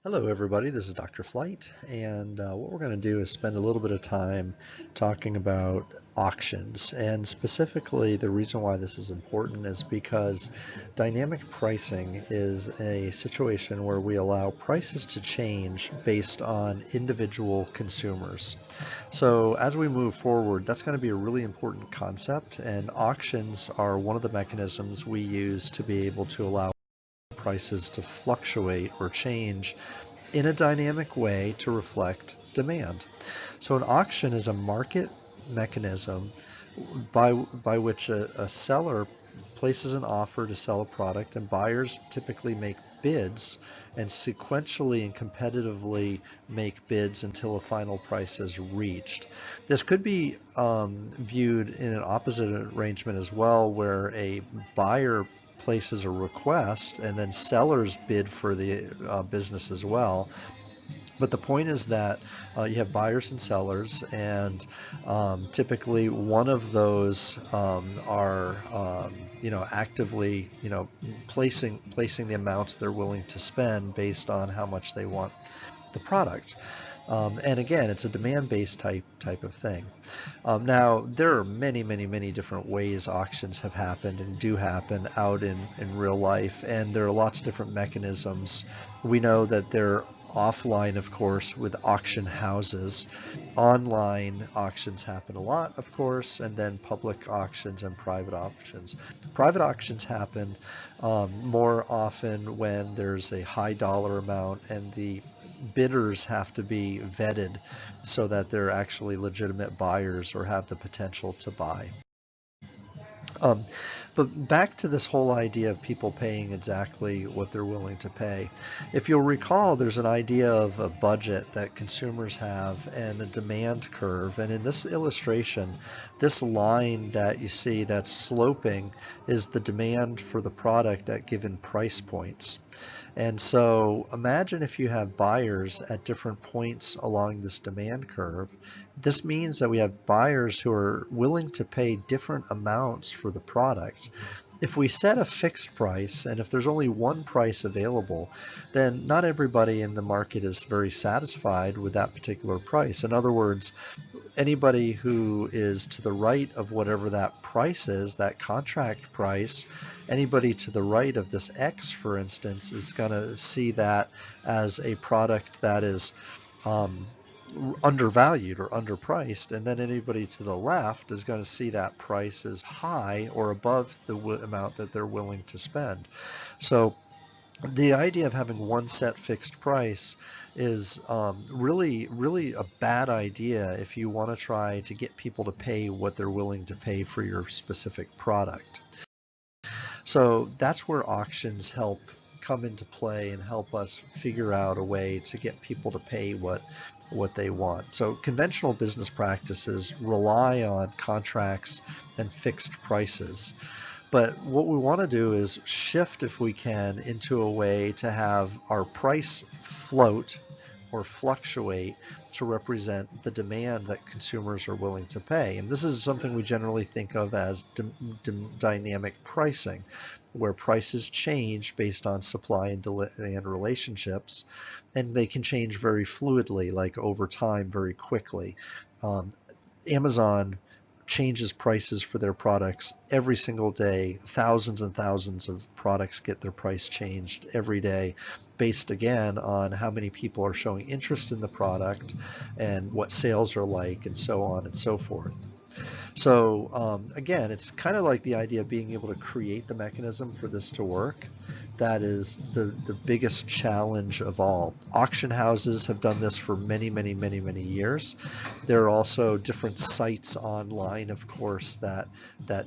Hello everybody, this is Dr. Flight, and what we're going to do is spend a little bit of time talking about auctions. And specifically, the reason why this is important is because dynamic pricing is a situation where we allow prices to change based on individual consumers. So as we move forward, that's going to be a really important concept, and auctions are one of the mechanisms we use to be able to allow prices to fluctuate or change in a dynamic way to reflect demand. So an auction is a market mechanism by which a seller places an offer to sell a product, and buyers typically make bids and sequentially and competitively make bids until a final price is reached. This could be viewed in an opposite arrangement as well, where a buyer places a request and then sellers bid for the business as well. But the point is that you have buyers and sellers, and typically one of those are actively placing the amounts they're willing to spend based on how much they want the product. And again, it's a demand-based type of thing. Now, there are many different ways auctions have happened and do happen out in real life, and there are lots of different mechanisms. We know that they're offline, of course, with auction houses. Online auctions happen a lot, of course, and then public auctions and private auctions. Private auctions happen more often when there's a high dollar amount and the bidders have to be vetted so that they're actually legitimate buyers or have the potential to buy. Um, but back to this whole idea of people paying exactly what they're willing to pay. If you'll recall, there's an idea of a budget that consumers have and a demand curve. And in this illustration, this line that you see that's sloping is the demand for the product at given price points. And so imagine if you have buyers at different points along this demand curve. This means that we have buyers who are willing to pay different amounts for the product. If we set a fixed price, and if there's only one price available, then not everybody in the market is very satisfied with that particular price. In other words, anybody who is to the right of whatever that price is, that contract price, anybody to the right of this X, for instance, is going to see that as a product that is um, undervalued or underpriced, and then anybody to the left is going to see that price as high or above the amount that they're willing to spend. So the idea of having one set fixed price is really a bad idea if you want to try to get people to pay what they're willing to pay for your specific product. So that's where auctions help come into play and help us figure out a way to get people to pay what they want. So conventional business practices rely on contracts and fixed prices. But what we want to do is shift, if we can, into a way to have our price float or fluctuate to represent the demand that consumers are willing to pay. And this is something we generally think of as dynamic pricing, where prices change based on supply and demand relationships, and they can change very fluidly, like over time, very quickly. Amazon changes prices for their products every single day. Thousands and thousands of products get their price changed every day based again on how many people are showing interest in the product and what sales are like and so on and so forth. So again, it's kind of like the idea of being able to create the mechanism for this to work. That is the biggest challenge of all. Auction houses have done this for many years. There are also different sites online, of course, that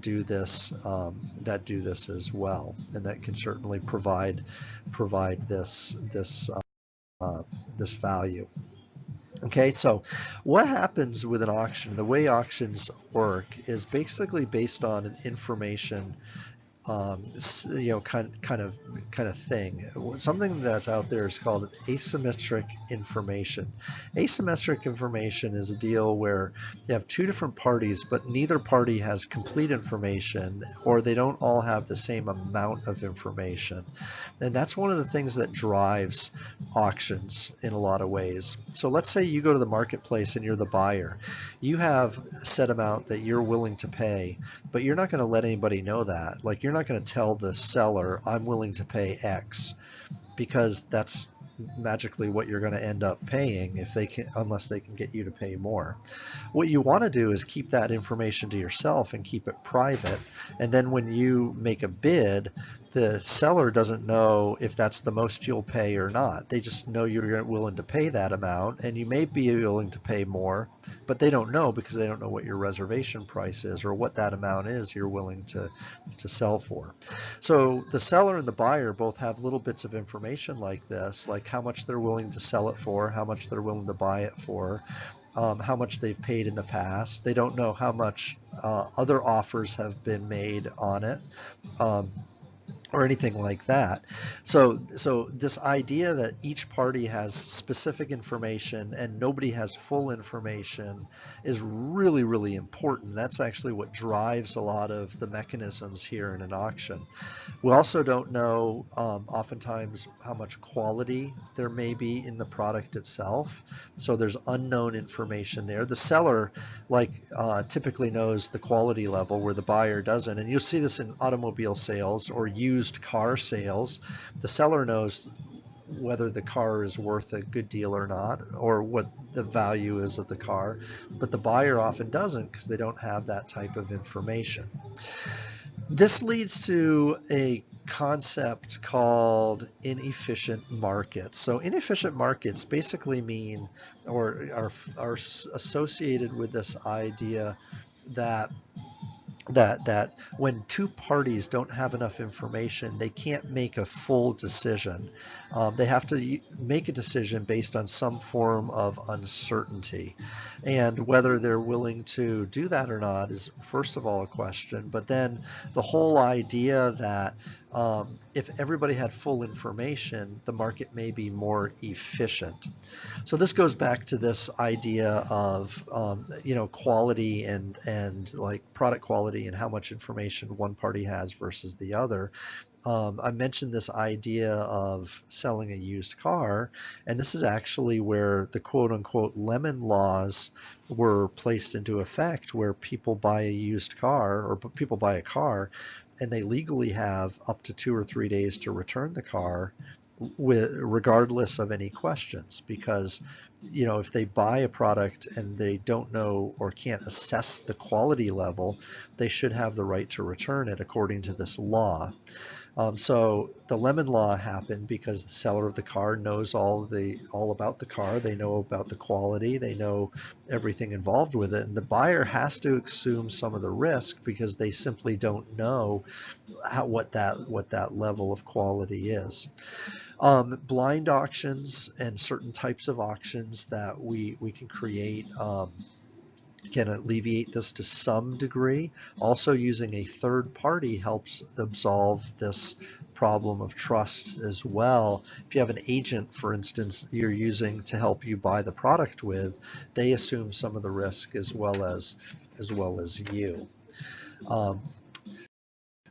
do this as well, and that can certainly provide this value. Okay, so what happens with an auction? The way auctions work is basically based on an information kind of thing. Something that's out there is called asymmetric information. Asymmetric information is a deal where you have two different parties, but neither party has complete information, or they don't all have the same amount of information. And that's one of the things that drives auctions in a lot of ways. So let's say you go to the marketplace and you're the buyer. You have a set amount that you're willing to pay, but you're not going to let anybody know that. Like, you're not going to tell the seller, I'm willing to pay X, because that's magically what you're going to end up paying if they can, unless they can get you to pay more. What you want to do is keep that information to yourself and keep it private. And then when you make a bid, the seller doesn't know if that's the most you'll pay or not. They just know you're willing to pay that amount, and you may be willing to pay more, but they don't know because they don't know what your reservation price is or what that amount is you're willing to sell for. So the seller and the buyer both have little bits of information like this, like how much they're willing to sell it for, how much they're willing to buy it for, how much they've paid in the past. They don't know how much other offers have been made on it. Or anything like that. So this idea that each party has specific information and nobody has full information is really, really important. That's actually what drives a lot of the mechanisms here in an auction. We also don't know oftentimes how much quality there may be in the product itself. So there's unknown information there. The seller typically knows the quality level where the buyer doesn't. And you'll see this in automobile sales or used car sales. The seller knows whether the car is worth a good deal or not, or what the value is of the car, but the buyer often doesn't because they don't have that type of information. This leads to a concept called inefficient markets. So inefficient markets basically mean, or are associated with this idea that when two parties don't have enough information, they can't make a full decision. They have to make a decision based on some form of uncertainty. And whether they're willing to do that or not is, first of all, a question. But then the whole idea that if everybody had full information, the market may be more efficient. So this goes back to this idea of quality and like product quality and how much information one party has versus the other. I mentioned this idea of selling a used car, and this is actually where the quote-unquote lemon laws were placed into effect, where people buy a used car, or people buy a car, and they legally have up to 2 or 3 days to return the car regardless of any questions, because if they buy a product and they don't know or can't assess the quality level, they should have the right to return it according to this law. So the lemon law happened because the seller of the car knows all about the car. They know about the quality. They know everything involved with it. And the buyer has to assume some of the risk because they simply don't know what that level of quality is. Blind auctions and certain types of auctions that we can create can alleviate this to some degree. Also, using a third party helps absolve this problem of trust as well. If you have an agent, for instance, you're using to help you buy the product with, they assume some of the risk as well as you.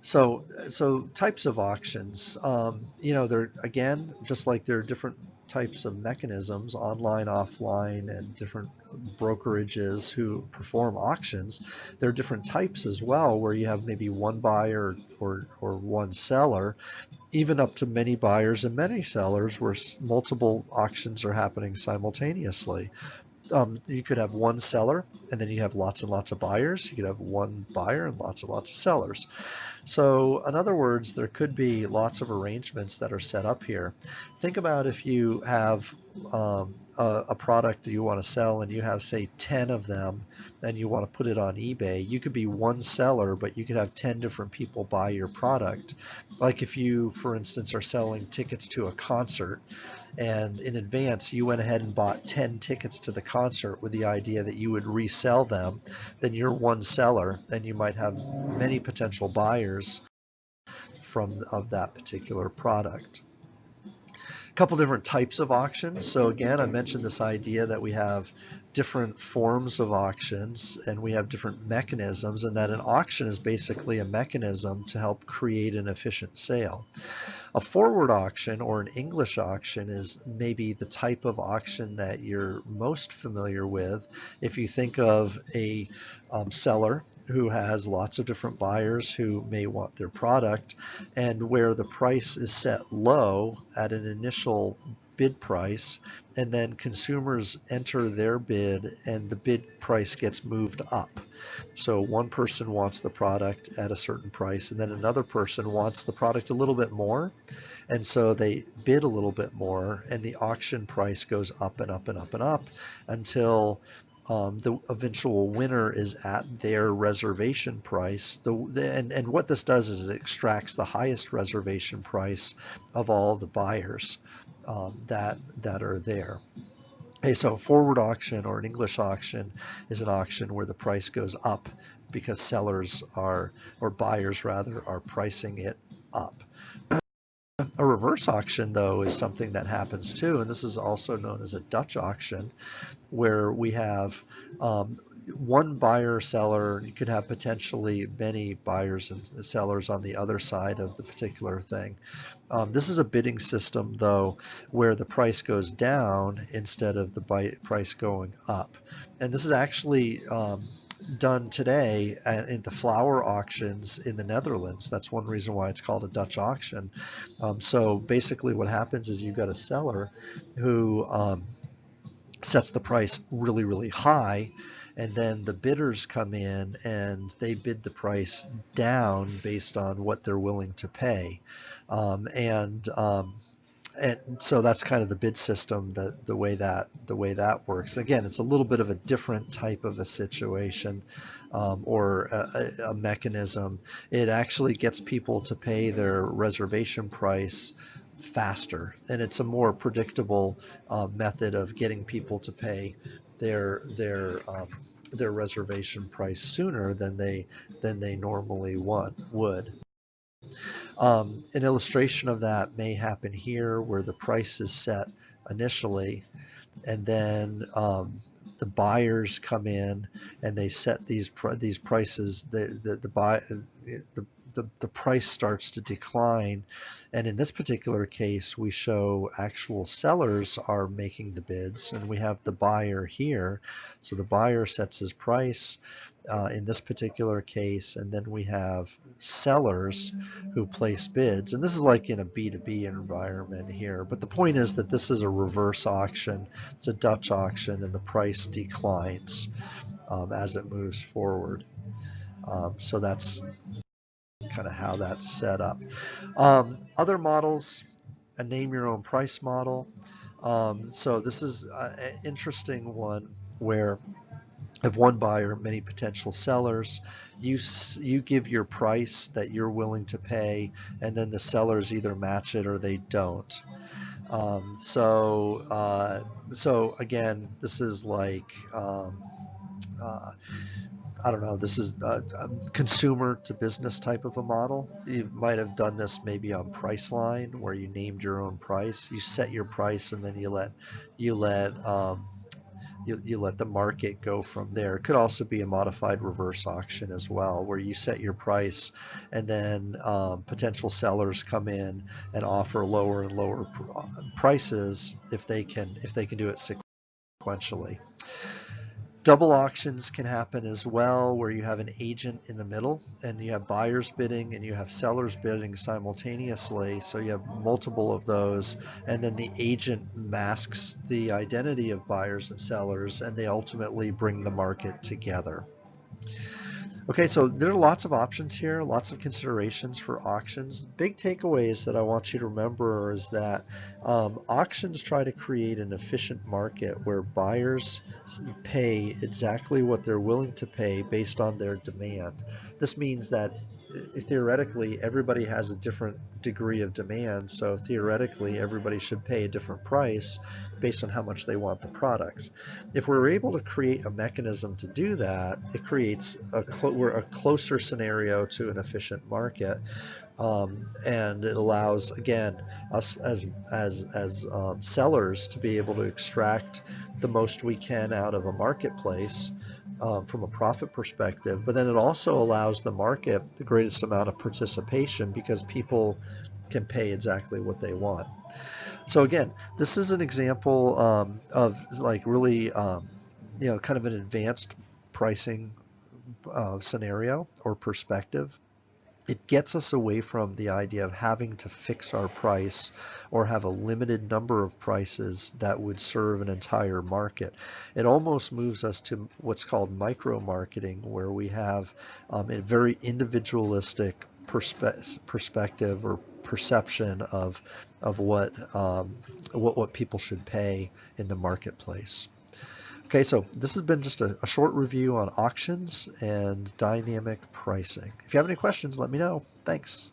So types of auctions, they're, again, just like there are different types of mechanisms, online, offline, and different brokerages who perform auctions. There are different types as well, where you have maybe one buyer or one seller, even up to many buyers and many sellers, where multiple auctions are happening simultaneously. You could have one seller and then you have lots and lots of buyers. You could have one buyer and lots of sellers. So in other words, there could be lots of arrangements that are set up here. Think about if you have a product that you want to sell and you have, say, 10 of them and you want to put it on eBay. You could be one seller, but you could have 10 different people buy your product. Like if you, for instance, are selling tickets to a concert, and in advance you went ahead and bought 10 tickets to the concert with the idea that you would resell them, then you're one seller and you might have many potential buyers of that particular product. A couple different types of auctions. So again, I mentioned this idea that we have different forms of auctions and we have different mechanisms, and that an auction is basically a mechanism to help create an efficient sale. A forward auction, or an English auction, is maybe the type of auction that you're most familiar with. If you think of a seller who has lots of different buyers who may want their product, and where the price is set low at an initial bid price, and then consumers enter their bid and the bid price gets moved up. So one person wants the product at a certain price, and then another person wants the product a little bit more, and so they bid a little bit more, and the auction price goes up and up and up and up until the eventual winner is at their reservation price. And what this does is it extracts the highest reservation price of all the buyers that are there. Okay, so a forward auction, or an English auction, is an auction where the price goes up because sellers are, or buyers rather, are pricing it up. A reverse auction, though, is something that happens too, and this is also known as a Dutch auction, where we have one buyer or seller. You could have potentially many buyers and sellers on the other side of the particular thing. This is a bidding system, though, where the price goes down instead of the price going up. And this is actually done today in the flower auctions in the Netherlands. That's one reason why it's called a Dutch auction. So basically what happens is you've got a seller who sets the price really, really high, and then the bidders come in and they bid the price down based on what they're willing to pay. And so that's kind of the bid system, the way that works. Again, it's a little bit of a different type of a situation, or a mechanism. It actually gets people to pay their reservation price faster, and it's a more predictable method of getting people to pay their reservation price sooner than they normally would. An illustration of that may happen here, where the price is set initially, and then the buyers come in and they set these prices. The price starts to decline, and in this particular case, we show actual sellers are making the bids, and we have the buyer here. So the buyer sets his price in this particular case, and then we have sellers who place bids, and this is like in a B2B environment here. But the point is that this is a reverse auction. It's a Dutch auction, and the price declines as it moves forward. So that's kind of how that's set up. Other models, a name your own price model. So this is an interesting one where of one buyer, many potential sellers. You give your price that you're willing to pay, and then the sellers either match it or they don't. So again, this is like I don't know, this is a consumer to business type of a model. You might have done this maybe on Priceline, where you named your own price. You set your price, and then you let the market go from there. It could also be a modified reverse auction as well, where you set your price, and then potential sellers come in and offer lower and lower prices if they can do it sequentially. Double auctions can happen as well, where you have an agent in the middle, and you have buyers bidding and you have sellers bidding simultaneously. So you have multiple of those, and then the agent masks the identity of buyers and sellers, and they ultimately bring the market together. Okay, so there are lots of options here, lots of considerations for auctions. Big takeaways that I want you to remember is that auctions try to create an efficient market where buyers pay exactly what they're willing to pay based on their demand. This means that theoretically everybody has a different degree of demand, so theoretically everybody should pay a different price based on how much they want the product. If we're able to create a mechanism to do that, it creates a closer scenario to an efficient market. and it allows, again, us as sellers to be able to extract the most we can out of a marketplace from a profit perspective, but then it also allows the market the greatest amount of participation because people can pay exactly what they want. So again, this is an example of like really, kind of an advanced pricing scenario or perspective. It gets us away from the idea of having to fix our price or have a limited number of prices that would serve an entire market. It almost moves us to what's called micro marketing, where we have a very individualistic perspective or perception of what people should pay in the marketplace. Okay, so this has been just a short review on auctions and dynamic pricing. If you have any questions, let me know. Thanks.